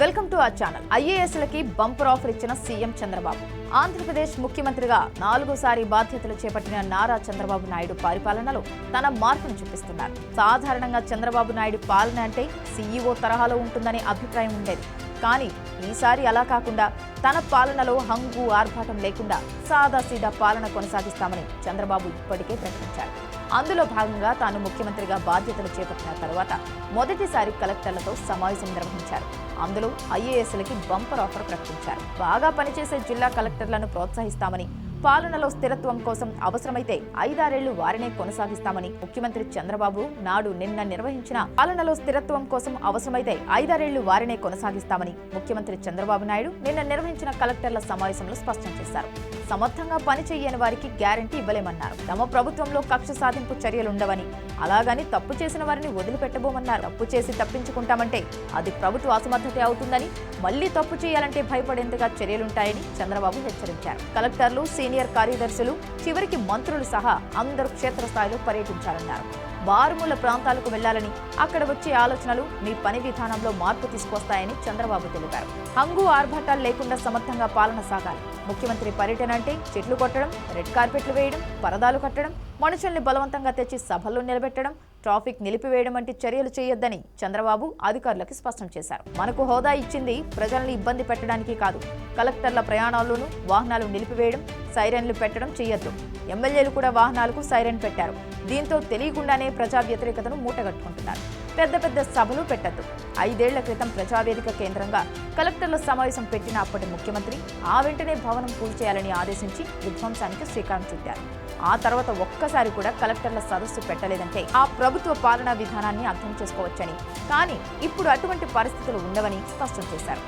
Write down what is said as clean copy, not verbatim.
Welcome to our channel. ఐఏఎస్లకి bumper offer ఇచ్చిన CM Chandrababu. Andhra Pradesh ముఖ్యమంత్రిగా 4సారి బాధ్యతలు చేపట్టిన నారా చంద్రబాబు నాయుడు పరిపాలనలో తన మార్పును చూపిస్తున్నారు. సాధారణంగా చంద్రబాబు నాయుడు పాలన అంటే సీఈఓ తరహాలో ఉంటుందనే అభిప్రాయం ఉండేది. కానీ ఈసారి అలా కాకుండా తన పాలనలో హంగు ఆర్భాటం లేకుండా సాదాసీదా పాలన కొనసాగిస్తామని చంద్రబాబు ఇప్పటికే ప్రకటించారు. అందులో భాగంగా తాను ముఖ్యమంత్రిగా బాధ్యతలు చేపట్టిన తర్వాత మొదటిసారి కలెక్టర్లతో సమావేశం నిర్వహించారు. అందులో ఐఏఎస్లకి బంపర్ ఆఫర్ ప్రకటించారు. బాగా పనిచేసే జిల్లా కలెక్టర్లను ప్రోత్సహిస్తామని, పాలనలో స్థిరత్వం కోసం అవసరమైతే 5-6 ఏళ్లు వారినే కొనసాగిస్తామని ముఖ్యమంత్రి చంద్రబాబు నాడు నిన్న నిర్వహించిన పాలనలో స్థిరత్వం కోసం అవసరమైతే 5-6 ఏళ్లు వారినే కొనసాగిస్తామని ముఖ్యమంత్రి చంద్రబాబు నాయుడు నిన్న నిర్వహించిన కలెక్టర్ల సమావేశంలో స్పష్టం చేశారు. సమర్థంగా పనిచేయని వారికి గ్యారంటీ ఇవ్వలేమన్నారు. తమ ప్రభుత్వంలో కక్ష సాధింపు చర్యలుండవని, అలాగని తప్పు చేసిన వారిని వదిలిపెట్టబోమన్నారు. తప్పు చేసి తప్పించుకుంటామంటే అది ప్రభుత్వ అసమర్థతే అవుతుందని, మళ్లీ తప్పు చేయాలంటే భయపడేందుగా చర్యలుంటాయని చంద్రబాబు హెచ్చరించారు. కలెక్టర్లు, సీనియర్ కార్యదర్శులు, చివరికి మంత్రులు సహా అందరూ క్షేత్రస్థాయిలో పర్యటించాలన్నారు. మారుమూల ప్రాంతాలకు వెళ్లాలని, అక్కడ వచ్చే ఆలోచనలు మీ పని విధానంలో మార్పు తీసుకొస్తాయని చంద్రబాబు తెలిపారు. హంగు ఆర్భాటాలు లేకుండా సమర్థంగా పాలన సాగాలి. ముఖ్యమంత్రి పర్యటన అంటే చెట్లు కొట్టడం, రెడ్ కార్పెట్లు వేయడం, పరదాలు కట్టడం, మనుషుల్ని బలవంతంగా తెచ్చి సభల్లో నిలబెట్టడం, ట్రాఫిక్ నిలిపివేయడం వంటి చర్యలు చేయొద్దని చంద్రబాబు అధికారులకు స్పష్టం చేశారు. మనకు హోదా ఇచ్చింది ప్రజల్ని ఇబ్బంది పెట్టడానికి కాదు. కలెక్టర్ల ప్రయాణాల్లోనూ వాహనాలు నిలిపివేయడం, సైరన్లు పెట్టడం చేయొద్దు. ఎమ్మెల్యేలు కూడా వాహనాలకు సైరన్ పెట్టారు. దీంతో తెలియకుండానే ప్రజా వ్యతిరేకతను మూటగట్టుకుంటున్నారు. పెద్ద పెద్ద సభలు పెట్టద్దు. 5 ఏళ్ల క్రితం ప్రజావేదిక కేంద్రంగా కలెక్టర్ల సమావేశం పెట్టిన అప్పటి ముఖ్యమంత్రి ఆ వెంటనే భవనం కూల్చేయాలని ఆదేశించి విధ్వంసానికి శ్రీకారం చుట్టారు. ఆ తర్వాత ఒక్కసారి కూడా కలెక్టర్ల సదస్సు పెట్టలేదంటే ఆ ప్రభుత్వ పాలనా విధానాన్ని అర్థం చేసుకోవచ్చని, కానీ ఇప్పుడు అటువంటి పరిస్థితులు ఉండవని స్పష్టం చేశారు.